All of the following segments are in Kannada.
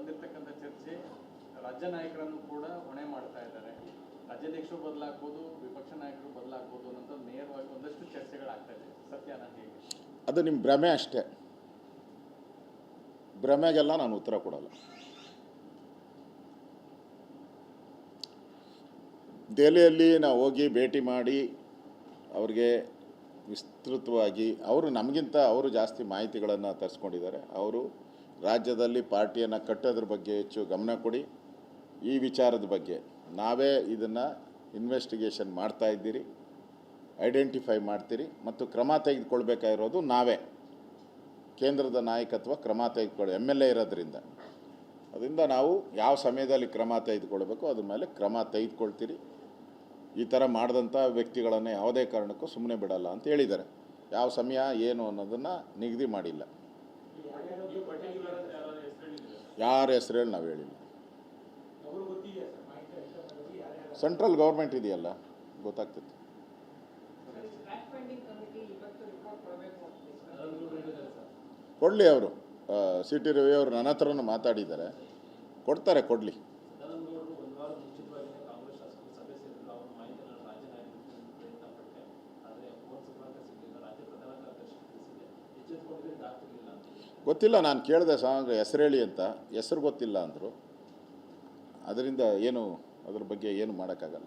ಬಂದಿರತಕ್ಕಂಥ ಚರ್ಚೆ ರಾಜ್ಯ ನಾಯಕರನ್ನು ಕೂಡ ಹೊಣೆ ಮಾಡ್ತಾ ಇದ್ದಾರೆ. ರಾಜ್ಯಾಧ್ಯಕ್ಷರು ಬದಲಾಗ್ಬೋದು, ವಿಪಕ್ಷ ನಾಯಕರು ಬದಲಾಗ್ಬೋದು ಅನ್ನೋದು ನೇರವಾಗಿ ಒಂದಷ್ಟು ಚರ್ಚೆಗಳಾಗ್ತಾ ಇದೆ. ಸತ್ಯನ ಹೇಗೆ? ಅದು ನಿಮ್ಮ ಭ್ರಮೆ ಅಷ್ಟೇ. ಭ್ರಮೆಗೆಲ್ಲ ನಾನು ಉತ್ತರ ಕೊಡಲ್ಲ. ದೆಹಲಿಯಲ್ಲಿ ನಾವು ಹೋಗಿ ಭೇಟಿ ಮಾಡಿ ಅವ್ರಿಗೆ ವಿಸ್ತೃತವಾಗಿ ಅವರು ಜಾಸ್ತಿ ಮಾಹಿತಿಗಳನ್ನು ತರಿಸ್ಕೊಂಡಿದ್ದಾರೆ. ಅವರು ರಾಜ್ಯದಲ್ಲಿ ಪಾರ್ಟಿಯನ್ನು ಕಟ್ಟೋದ್ರ ಬಗ್ಗೆ ಹೆಚ್ಚು ಗಮನ ಕೊಡಿ. ಈ ವಿಚಾರದ ಬಗ್ಗೆ ನಾವೇ ಇದನ್ನು ಇನ್ವೆಸ್ಟಿಗೇಷನ್ ಮಾಡ್ತಾ ಇದ್ದೀರಿ, ಐಡೆಂಟಿಫೈ ಮಾಡ್ತೀರಿ ಮತ್ತು ಕ್ರಮ ತೆಗೆದುಕೊಳ್ಬೇಕಾಗಿರೋದು ನಾವೇ. ಕೇಂದ್ರದ ನಾಯಕತ್ವ ಕ್ರಮ ತೆಗೆದುಕೊಳ್ಳಿ, MLA ಇರೋದ್ರಿಂದ. ಅದರಿಂದ ನಾವು ಯಾವ ಸಮಯದಲ್ಲಿ ಕ್ರಮ ತೆಗೆದುಕೊಳ್ಬೇಕು ಅದ್ರ ಮೇಲೆ ಕ್ರಮ ತೆಗೆದುಕೊಳ್ತೀರಿ. ಈ ಥರ ಮಾಡಿದಂಥ ವ್ಯಕ್ತಿಗಳನ್ನು ಯಾವುದೇ ಕಾರಣಕ್ಕೂ ಸುಮ್ಮನೆ ಬಿಡಲ್ಲ ಅಂತ ಹೇಳಿದ್ದಾರೆ. ಯಾವ ಸಮಯ ಏನು ಅನ್ನೋದನ್ನು ನಿಗದಿ ಮಾಡಿಲ್ಲ. ಯಾರ ಹೆಸರು ಹೇಳಿ ನಾವು ಹೇಳಿಲ್ಲ. ಸೆಂಟ್ರಲ್ ಗೌರ್ಮೆಂಟ್ ಇದೆಯಲ್ಲ, ಗೊತ್ತಾಗ್ತೈತೆ. ಕೊಡಲಿ ಅವರು. CT ರವಿ ಅವರು ನನ್ನ ಹತ್ರನೂ ಮಾತಾಡಿದ್ದಾರೆ, ಕೊಡ್ತಾರೆ, ಕೊಡಲಿ. ಗೊತ್ತಿಲ್ಲ, ನಾನು ಕೇಳಿದೆ ಹೆಸರು ಹೇಳಿ ಅಂತ, ಹೆಸರು ಗೊತ್ತಿಲ್ಲ ಅಂದರು. ಅದರಿಂದ ಏನು ಅದ್ರ ಬಗ್ಗೆ ಏನು ಮಾಡೋಕ್ಕಾಗಲ್ಲ.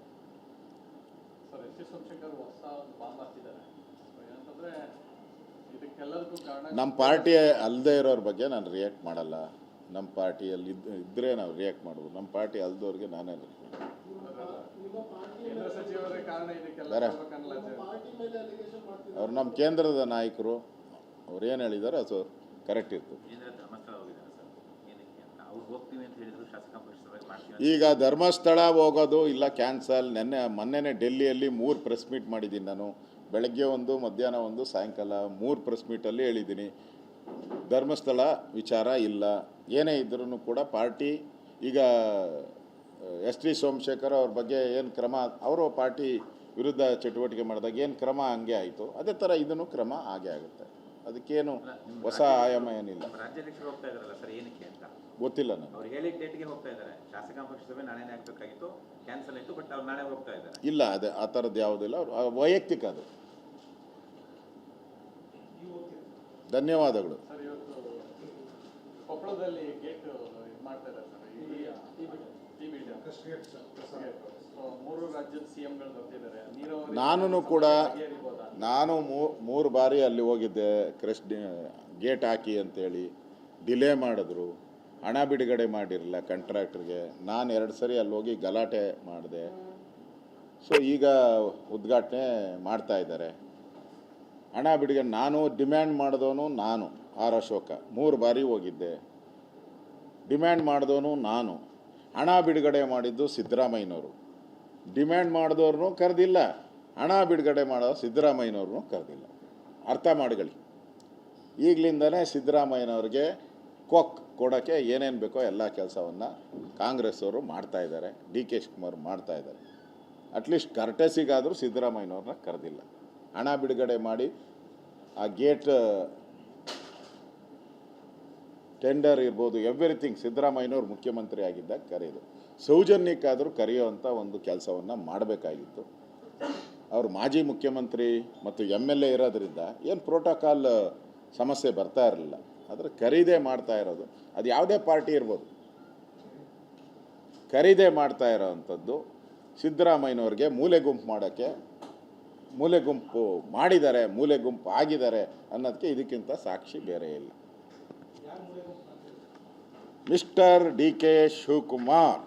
ನಮ್ಮ ಪಾರ್ಟಿ ಅಲ್ಲದೆ ಇರೋರ ಬಗ್ಗೆ ನಾನು ರಿಯಾಕ್ಟ್ ಮಾಡಲ್ಲ. ನಮ್ಮ ಪಾರ್ಟಿಯಲ್ಲಿ ಇದ್ದರೆ ನಾವು ರಿಯಾಕ್ಟ್ ಮಾಡ್ಬೋದು. ನಮ್ಮ ಪಾರ್ಟಿ ಅಲ್ದವ್ರಿಗೆ ನಾನೇ ಬೇರೆ. ಅವ್ರು ನಮ್ಮ ಕೇಂದ್ರದ ನಾಯಕರು, ಅವ್ರು ಏನು ಹೇಳಿದ್ದಾರೆ ಅದು ಕರೆಕ್ಟ್ ಇರ್ತದೆ. ಈಗ ಧರ್ಮಸ್ಥಳ ಹೋಗೋದು ಇಲ್ಲ, ಕ್ಯಾನ್ಸಲ್. ಮೊನ್ನೆನೇ ಡೆಲ್ಲಿಯಲ್ಲಿ 3 ಪ್ರೆಸ್ ಮೀಟ್ ಮಾಡಿದ್ದೀನಿ ನಾನು. ಬೆಳಗ್ಗೆ ಒಂದು, ಮಧ್ಯಾಹ್ನ ಒಂದು, ಸಾಯಂಕಾಲ 3 ಪ್ರೆಸ್ ಮೀಟಲ್ಲಿ ಹೇಳಿದ್ದೀನಿ. ಧರ್ಮಸ್ಥಳ ವಿಚಾರ ಇಲ್ಲ. ಏನೇ ಇದ್ರೂ ಕೂಡ ಪಾರ್ಟಿ ಈಗ SD ಸೋಮಶೇಖರ್ ಅವ್ರ ಬಗ್ಗೆ ಏನು ಕ್ರಮ, ಅವರು ಪಾರ್ಟಿ ವಿರುದ್ಧ ಚಟುವಟಿಕೆ ಮಾಡಿದಾಗ ಏನು ಕ್ರಮ ಹಂಗೆ ಆಯಿತು, ಅದೇ ಥರ ಇದನ್ನು ಕ್ರಮ ಹಾಗೆ ಆಗುತ್ತೆ. ಅದಕ್ಕೇನು ಹೊಸ ಆಯಾಮ ಏನಿಲ್ಲ. ರಾಜ್ಯಾಧ್ಯಕ್ಷರು ಹೋಗ್ತಾ ಇದಾರಲ್ಲ ಸರ್, ಏನಕ್ಕೆ ಅಂತ ಗೊತ್ತಿಲ್ಲ ನನಗೆ. ಅವ್ರು ಹೇಳಿದ ಡೇಟ್ಗೆ ಹೋಗ್ತಾ ಇದ್ದಾರೆ. ಶಾಸಕಾಂಗ ಸಭೆ ನಾಳೆನೇ ಆಗಬೇಕಾಗಿತ್ತು, ಕ್ಯಾನ್ಸಲ್ ಆಯಿತು. ಬಟ್ ಅವ್ರು ನಾಳೆ ಹೋಗ್ತಾ ಇದ್ದಾರೆ. ಇಲ್ಲ, ಅದೇ ಆ ಥರದ್ದು ಯಾವುದಿಲ್ಲ. ಅವ್ರು ವೈಯಕ್ತಿಕ ಅದು. ಧನ್ಯವಾದಗಳು. ಸರ್, ಇವತ್ತು ಕೊಪ್ಪಳದಲ್ಲಿ ಗೇಟ್ ಇದು ಮಾಡ್ತಾ ಇದ್ದಾರೆ ಸರ್. ಮೂರು ರಾಜ್ಯದ CMಗಳು ಬರ್ತಿದ್ದಾರೆ. ನಾನು ಕೂಡ 3 ಬಾರಿ ಅಲ್ಲಿ ಹೋಗಿದ್ದೆ. ಗೇಟ್ ಹಾಕಿ ಅಂತೇಳಿ ಡಿಲೇ ಮಾಡಿದ್ರು. ಹಣ ಬಿಡುಗಡೆ ಮಾಡಿರಲಿಲ್ಲ ಕಾಂಟ್ರಾಕ್ಟ್ರಿಗೆ. ನಾನು 2 ಸರಿ ಅಲ್ಲಿ ಹೋಗಿ ಗಲಾಟೆ ಮಾಡಿದೆ. ಸೊ ಈಗ ಉದ್ಘಾಟನೆ ಮಾಡ್ತಾ ಇದ್ದಾರೆ. ಹಣ ಬಿಡುಗಡೆ ನಾನು ಡಿಮ್ಯಾಂಡ್ ಮಾಡಿದವನು ನಾನು. R ಅಶೋಕ 3 ಬಾರಿ ಹೋಗಿದ್ದೆ. ಡಿಮ್ಯಾಂಡ್ ಮಾಡಿದವನು ನಾನು. ಹಣ ಬಿಡುಗಡೆ ಮಾಡಿದ್ದು ಸಿದ್ದರಾಮಯ್ಯನವರು. ಡಿಮ್ಯಾಂಡ್ ಮಾಡಿದವ್ರನ್ನೂ ಕರೆದಿಲ್ಲ, ಹಣ ಬಿಡುಗಡೆ ಮಾಡೋ ಸಿದ್ದರಾಮಯ್ಯನವ್ರನ್ನೂ ಕರೆದಿಲ್ಲ. ಅರ್ಥ ಮಾಡಿಕೊಳ್ಳಿ. ಈಗಲಿಂದನೇ ಸಿದ್ದರಾಮಯ್ಯನವ್ರಿಗೆ ಕೊಡೋಕ್ಕೆ ಏನೇನು ಬೇಕೋ ಎಲ್ಲ ಕೆಲಸವನ್ನು ಕಾಂಗ್ರೆಸ್ ಅವರು ಮಾಡ್ತಾಯಿದ್ದಾರೆ. DK ಶಿವಕುಮಾರ್ ಮಾಡ್ತಾಯಿದ್ದಾರೆ. ಅಟ್ಲೀಸ್ಟ್ ಕರ್ಟೆಸಿಗಾದರೂ ಸಿದ್ದರಾಮಯ್ಯನವ್ರನ್ನ ಕರೆದಿಲ್ಲ. ಹಣ ಬಿಡುಗಡೆ ಮಾಡಿ ಆ ಗೇಟ್ ಟೆಂಡರ್ ಇರ್ಬೋದು, ಎವ್ರಿಥಿಂಗ್ ಸಿದ್ದರಾಮಯ್ಯನವ್ರು ಮುಖ್ಯಮಂತ್ರಿ ಆಗಿದ್ದಾಗ ಕರೆಯೋದು. ಸೌಜನ್ಯಕ್ಕಾದರೂ ಕರೆಯುವಂಥ ಒಂದು ಕೆಲಸವನ್ನು ಮಾಡಬೇಕಾಗಿತ್ತು. ಅವರು ಮಾಜಿ ಮುಖ್ಯಮಂತ್ರಿ ಮತ್ತು MLA ಇರೋದ್ರಿಂದ ಏನು ಪ್ರೋಟೋಕಾಲ್ ಸಮಸ್ಯೆ ಬರ್ತಾ ಇರಲಿಲ್ಲ. ಆದರೆ ಕರೀದೇ ಮಾಡ್ತಾ ಇರೋದು, ಅದು ಯಾವುದೇ ಪಾರ್ಟಿ ಇರ್ಬೋದು, ಕರೀದೇ ಮಾಡ್ತಾ ಇರೋವಂಥದ್ದು ಸಿದ್ದರಾಮಯ್ಯನವ್ರಿಗೆ ಮೂಲೆ ಗುಂಪು ಮಾಡೋಕ್ಕೆ. ಮೂಲೆ ಗುಂಪು ಮಾಡಿದ್ದಾರೆ, ಮೂಲೆ ಗುಂಪು ಆಗಿದ್ದಾರೆ ಅನ್ನೋದಕ್ಕೆ ಇದಕ್ಕಿಂತ ಸಾಕ್ಷಿ ಬೇರೆ ಇಲ್ಲ. Mister DK Shivakumar